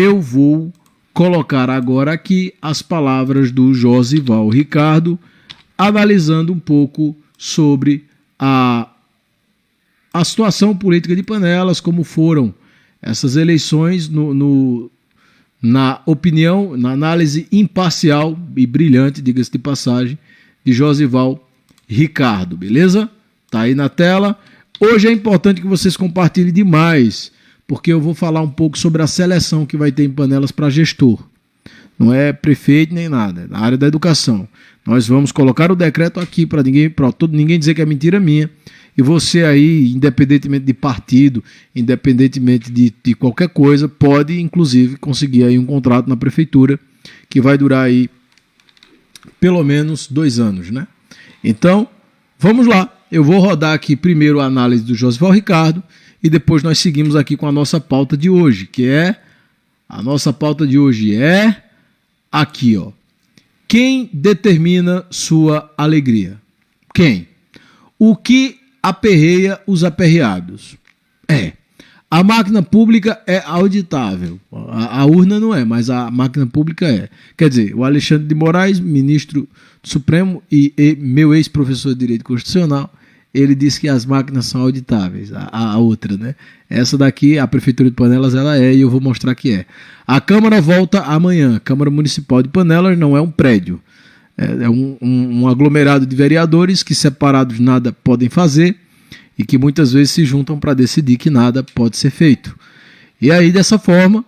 Eu vou colocar agora aqui as palavras do Josival Ricardo, analisando um pouco sobre a situação política de Panelas, como foram essas eleições na opinião, na análise imparcial e brilhante, diga-se de passagem, de Josival Ricardo, beleza? Tá aí na tela. Hoje é importante que vocês compartilhem demais, porque eu vou falar um pouco sobre a seleção que vai ter em Panelas para gestor. Não é prefeito nem nada, é na área da educação. Nós vamos colocar o decreto aqui para ninguém dizer que é mentira minha. E você aí, independentemente de partido, independentemente de qualquer coisa, pode, inclusive, conseguir aí um contrato na prefeitura que vai durar aí pelo menos 2 anos, né? Então, vamos lá. Eu vou rodar aqui primeiro a análise do Josival Ricardo e depois nós seguimos aqui com a nossa pauta de hoje, a nossa pauta de hoje é aqui, ó. Quem determina sua alegria? Quem? O que aperreia os aperreados? A máquina pública é auditável. A urna não é, mas a máquina pública é. Quer dizer, o Alexandre de Moraes, ministro do Supremo e meu ex-professor de Direito Constitucional, ele disse que as máquinas são auditáveis. A outra, né? Essa daqui, a Prefeitura de Panelas, ela é, e eu vou mostrar que é. A Câmara volta amanhã. A Câmara Municipal de Panelas não é um prédio. É um aglomerado de vereadores que separados nada podem fazer e que muitas vezes se juntam para decidir que nada pode ser feito. E aí, dessa forma,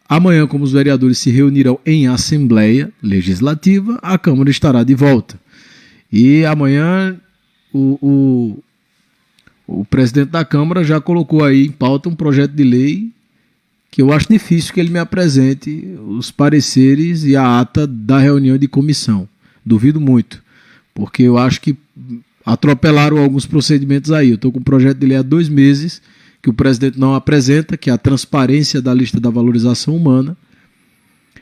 amanhã, como os vereadores se reunirão em Assembleia Legislativa, a Câmara estará de volta. E amanhã o presidente da Câmara já colocou aí em pauta um projeto de lei que eu acho difícil que ele me apresente os pareceres e a ata da reunião de comissão. Duvido muito, porque eu acho que atropelaram alguns procedimentos aí. Eu estou com um projeto de lei há 2 meses que o presidente não apresenta, que é a transparência da lista da valorização humana.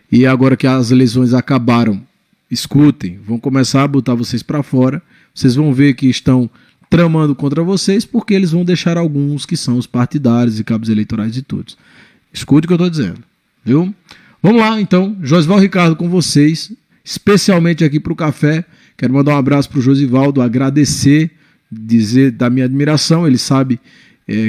E agora que as eleições acabaram, escutem, vão começar a botar vocês para fora. Vocês vão ver que estão tramando contra vocês, porque eles vão deixar alguns que são os partidários e cabos eleitorais de todos. Escute o que eu estou dizendo, viu? Vamos lá, então. Josival Ricardo com vocês, especialmente aqui para o café. Quero mandar um abraço para o Josivaldo, agradecer, dizer da minha admiração. Ele sabe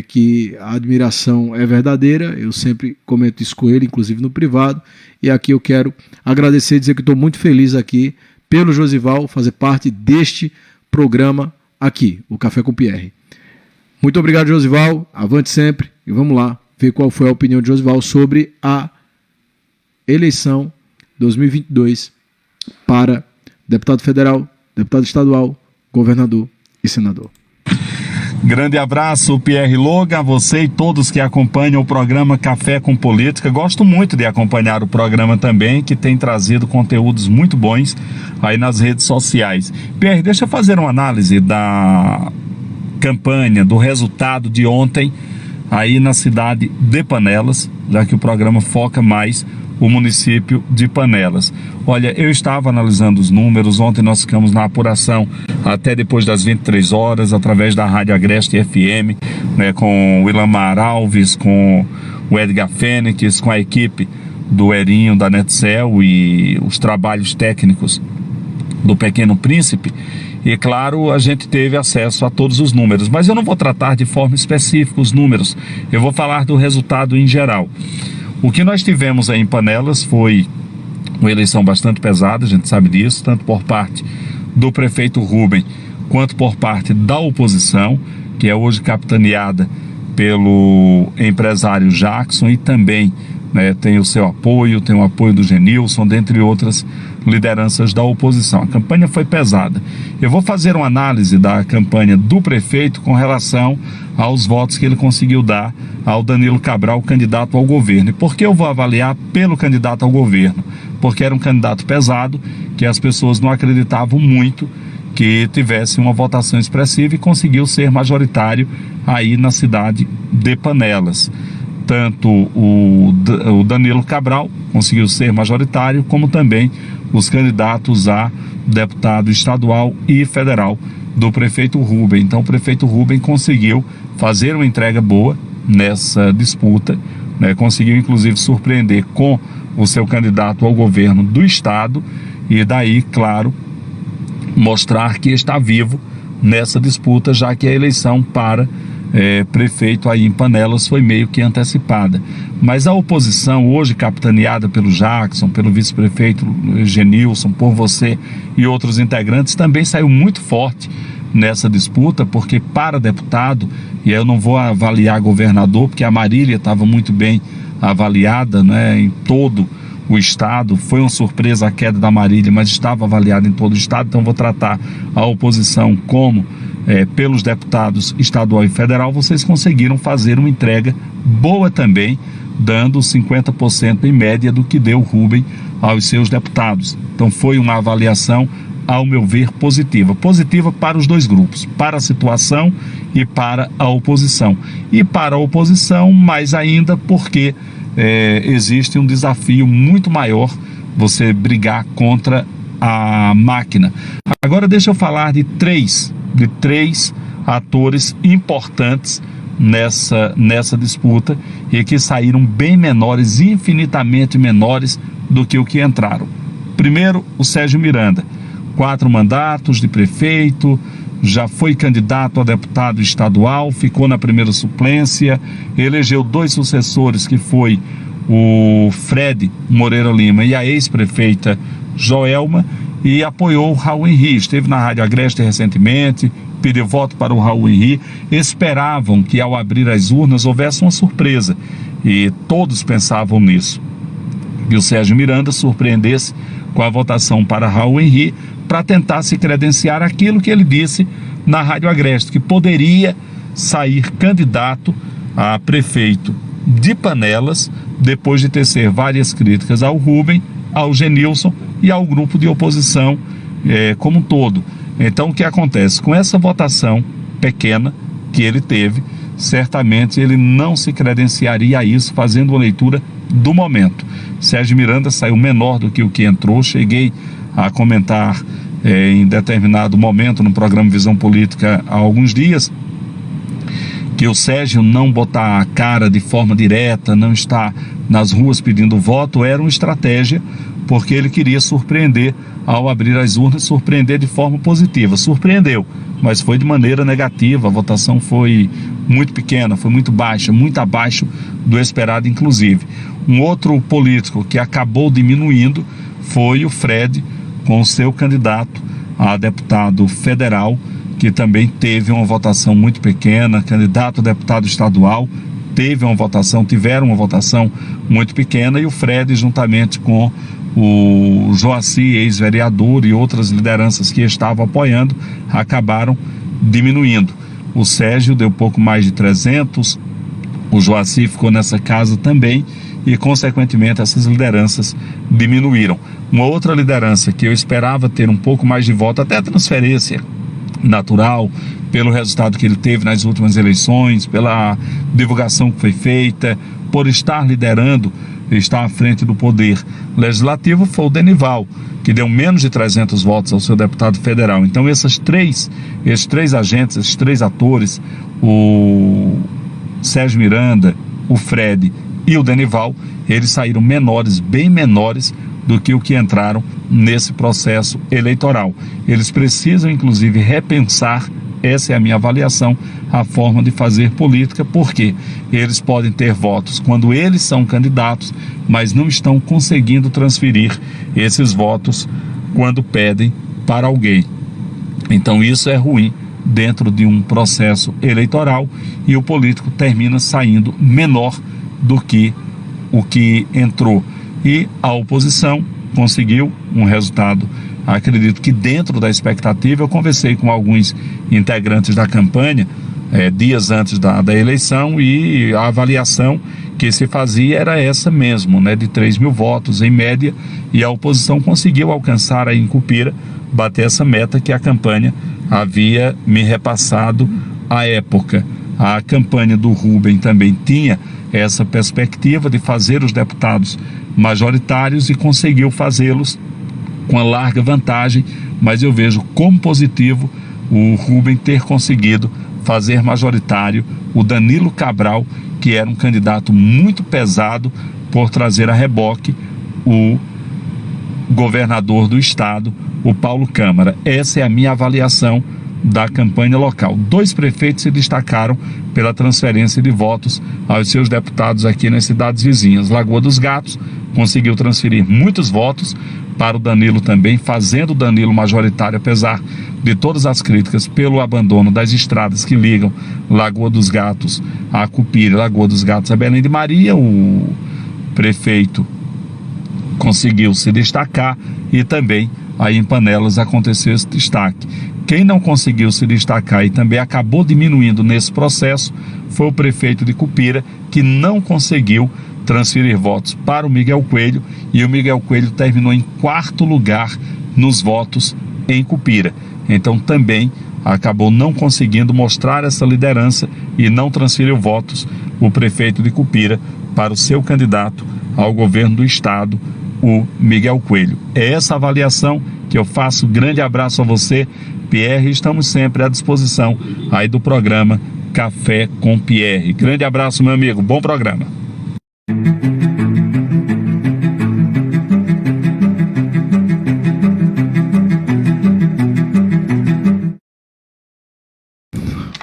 que a admiração é verdadeira. Eu sempre comento isso com ele, inclusive no privado. E aqui eu quero agradecer e dizer que estou muito feliz aqui pelo Josival fazer parte deste programa aqui, o Café com Pierre. Muito obrigado, Josival. Avante sempre e vamos lá ver qual foi a opinião de Josival sobre a eleição 2022 para deputado federal, deputado estadual, governador e senador. Grande abraço, Pierre Loga, a você e todos que acompanham o programa Café com Política. Gosto muito de acompanhar o programa também, que tem trazido conteúdos muito bons aí nas redes sociais. Pierre, deixa eu fazer uma análise da campanha, do resultado de ontem aí na cidade de Panelas, já que o programa foca mais o município de Panelas. Olha, eu estava analisando os números, ontem nós ficamos na apuração até depois das 23 horas, através da Rádio Agreste FM, né, com o Ilamar Alves, com o Edgar Fênix, com a equipe do Erinho, da Netcel e os trabalhos técnicos do Pequeno Príncipe. E claro, a gente teve acesso a todos os números, mas eu não vou tratar de forma específica os números, eu vou falar do resultado em geral. O que nós tivemos aí em Panelas foi uma eleição bastante pesada, a gente sabe disso, tanto por parte do prefeito Rubem, quanto por parte da oposição, que é hoje capitaneada pelo empresário Jackson, e também tem o seu apoio, tem o apoio do Genilson, dentre outras lideranças da oposição. A campanha foi pesada. Eu vou fazer uma análise da campanha do prefeito com relação aos votos que ele conseguiu dar ao Danilo Cabral, candidato ao governo. E por que eu vou avaliar pelo candidato ao governo? Porque era um candidato pesado, que as pessoas não acreditavam muito que tivesse uma votação expressiva, e conseguiu ser majoritário aí na cidade de Panelas. Tanto o Danilo Cabral conseguiu ser majoritário, como também os candidatos a deputado estadual e federal do prefeito Rubem. Então o prefeito Rubem conseguiu fazer uma entrega boa nessa disputa né? Conseguiu inclusive surpreender com o seu candidato ao governo do estado e daí, claro, mostrar que está vivo nessa disputa, já que a eleição para prefeito aí em Panelas foi meio que antecipada. Mas a oposição, hoje capitaneada pelo Jackson, pelo vice-prefeito Genilson, por você e outros integrantes, também saiu muito forte nessa disputa, porque para deputado, e eu não vou avaliar governador, porque a Marília estava muito bem avaliada, né, em todo o estado. Foi uma surpresa a queda da Marília, mas estava avaliada em todo o estado, então vou tratar a oposição como pelos deputados estadual e federal. Vocês conseguiram fazer uma entrega boa também, dando 50% em média do que deu Rubem aos seus deputados. Então foi uma avaliação, ao meu ver, positiva para os dois grupos, para a situação e para a oposição. E para a oposição, mais ainda, porque existe um desafio muito maior, você brigar contra a máquina. Agora deixa eu falar de três atores importantes nessa disputa e que saíram bem menores, infinitamente menores do que o que entraram. Primeiro, o Sérgio Miranda, 4 mandatos de prefeito, já foi candidato a deputado estadual, ficou na primeira suplência, elegeu 2 sucessores, que foi o Fred Moreira Lima e a ex-prefeita Joelma, e apoiou o Raul Henri. Esteve na Rádio Agreste recentemente, pediu voto para o Raul Henri. Esperavam que ao abrir as urnas houvesse uma surpresa, e todos pensavam nisso, que o Sérgio Miranda surpreendesse com a votação para Raul Henri, para tentar se credenciar aquilo que ele disse na Rádio Agreste, que poderia sair candidato a prefeito de Panelas, depois de tecer várias críticas ao Rubem, ao Genilson e ao grupo de oposição como um todo. Então, o que acontece? Com essa votação pequena que ele teve, certamente ele não se credenciaria a isso, fazendo uma leitura do momento. Sérgio Miranda saiu menor do que o que entrou. Cheguei a comentar em determinado momento no programa Visão Política há alguns dias que o Sérgio não botar a cara de forma direta, não estar nas ruas pedindo voto, era uma estratégia, porque ele queria surpreender ao abrir as urnas, surpreender de forma positiva. Surpreendeu, mas foi de maneira negativa. A votação foi muito pequena, foi muito baixa, muito abaixo do esperado, inclusive. Um outro político que acabou diminuindo foi o Fred, com o seu candidato a deputado federal, que também teve uma votação muito pequena. Candidato a deputado estadual tiveram uma votação muito pequena, e o Fred, juntamente com o Joaci, ex-vereador, e outras lideranças que estavam apoiando, acabaram diminuindo. O Sérgio deu pouco mais de 300, o Joaci ficou nessa casa também, e consequentemente essas lideranças diminuíram. Uma outra liderança que eu esperava ter um pouco mais de voto, até transferência natural, pelo resultado que ele teve nas últimas eleições, pela divulgação que foi feita, por estar liderando, estar à frente do poder legislativo, foi o Denival, que deu menos de 300 votos ao seu deputado federal. Então esses três agentes, esses 3 atores, o Sérgio Miranda, o Fred e o Denival, eles saíram menores, bem menores do que o que entraram nesse processo eleitoral. Eles precisam, inclusive, repensar, essa é a minha avaliação, a forma de fazer política, porque eles podem ter votos quando eles são candidatos, mas não estão conseguindo transferir esses votos quando pedem para alguém. Então isso é ruim dentro de um processo eleitoral, e o político termina saindo menor do que o que entrou. E a oposição conseguiu um resultado, acredito que dentro da expectativa. Eu conversei com alguns integrantes da campanha dias antes da eleição, e a avaliação que se fazia era essa mesmo, né, de 3 mil votos em média, e a oposição conseguiu alcançar aí em Cupira, bater essa meta que a campanha havia me repassado à época. A campanha do Rubem também tinha essa perspectiva de fazer os deputados majoritários, e conseguiu fazê-los com a larga vantagem, mas eu vejo como positivo o Rubem ter conseguido fazer majoritário o Danilo Cabral, que era um candidato muito pesado por trazer a reboque o governador do estado, o Paulo Câmara. Essa é a minha avaliação da campanha local. 2 prefeitos se destacaram pela transferência de votos aos seus deputados aqui nas cidades vizinhas. Lagoa dos Gatos conseguiu transferir muitos votos para o Danilo também, fazendo o Danilo majoritário, apesar de todas as críticas pelo abandono das estradas que ligam Lagoa dos Gatos a Cupira, Lagoa dos Gatos a Belém de Maria. O prefeito conseguiu se destacar e também aí em Panelas aconteceu esse destaque. Quem não conseguiu se destacar e também acabou diminuindo nesse processo foi o prefeito de Cupira, que não conseguiu transferir votos para o Miguel Coelho, e o Miguel Coelho terminou em 4º lugar nos votos em Cupira. Então também acabou não conseguindo mostrar essa liderança e não transferiu votos o prefeito de Cupira para o seu candidato ao governo do estado, o Miguel Coelho. É essa avaliação que eu faço. Grande abraço a você, Pierre. Estamos sempre à disposição aí do programa Café com Pierre. Grande abraço, meu amigo. Bom programa.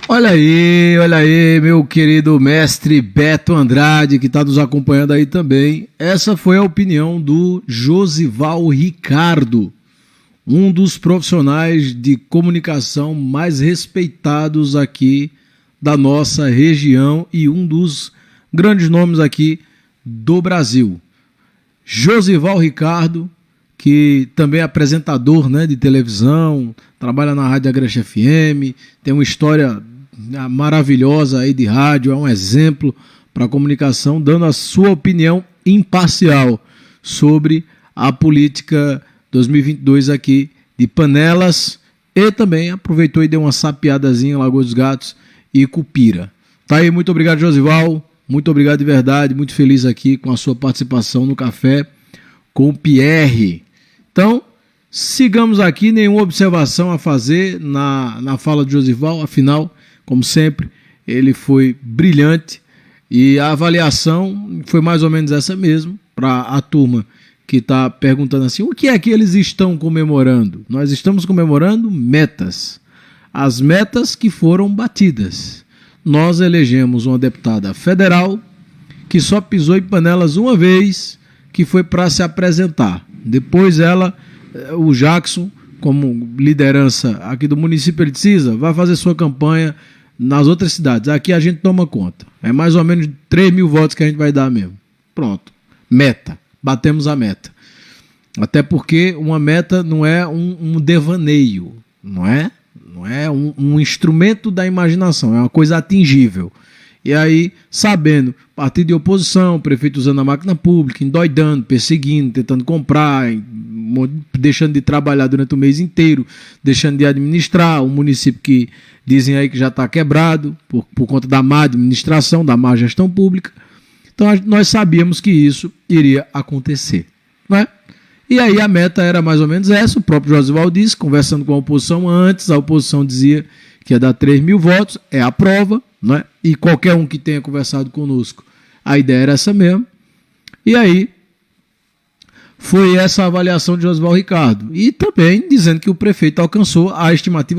Olha aí, meu querido mestre Beto Andrade, que está nos acompanhando aí também. Essa foi a opinião do Josival Ricardo, um dos profissionais de comunicação mais respeitados aqui da nossa região e um dos grandes nomes aqui do Brasil. Josival Ricardo, que também é apresentador, né, de televisão, trabalha na Rádio Agreste FM, tem uma história maravilhosa aí de rádio, é um exemplo para a comunicação, dando a sua opinião imparcial sobre a política 2022 aqui de Panelas, e também aproveitou e deu uma sapiadazinha em Lagoa dos Gatos e Cupira. Tá aí, muito obrigado, Josival, muito obrigado de verdade, muito feliz aqui com a sua participação no Café com Pierre. Então, sigamos aqui, nenhuma observação a fazer na fala de Josival, afinal, como sempre, ele foi brilhante e a avaliação foi mais ou menos essa mesmo, para a turma que está perguntando assim, o que é que eles estão comemorando? Nós estamos comemorando metas, as metas que foram batidas. Nós elegemos uma deputada federal que só pisou em Panelas uma vez, que foi para se apresentar. Depois o Jackson, como liderança aqui do município, ele precisa, vai fazer sua campanha nas outras cidades. Aqui a gente toma conta. É mais ou menos 3 mil votos que a gente vai dar mesmo. Pronto. Meta. Batemos a meta. Até porque uma meta não é um devaneio. Não é um instrumento da imaginação. É uma coisa atingível. E aí, sabendo, partido de oposição, prefeito usando a máquina pública, endoidando, perseguindo, tentando comprar, deixando de trabalhar durante o mês inteiro, deixando de administrar, um município que dizem aí que já está quebrado por conta da má administração, da má gestão pública. Então nós sabíamos que isso iria acontecer, não é? E aí a meta era mais ou menos essa, o próprio Josival disse, conversando com a oposição antes, a oposição dizia que ia dar 3 mil votos, é a prova, não é? E qualquer um que tenha conversado conosco, a ideia era essa mesmo. E aí foi essa a avaliação de Josival Ricardo. E também dizendo que o prefeito alcançou a estimativa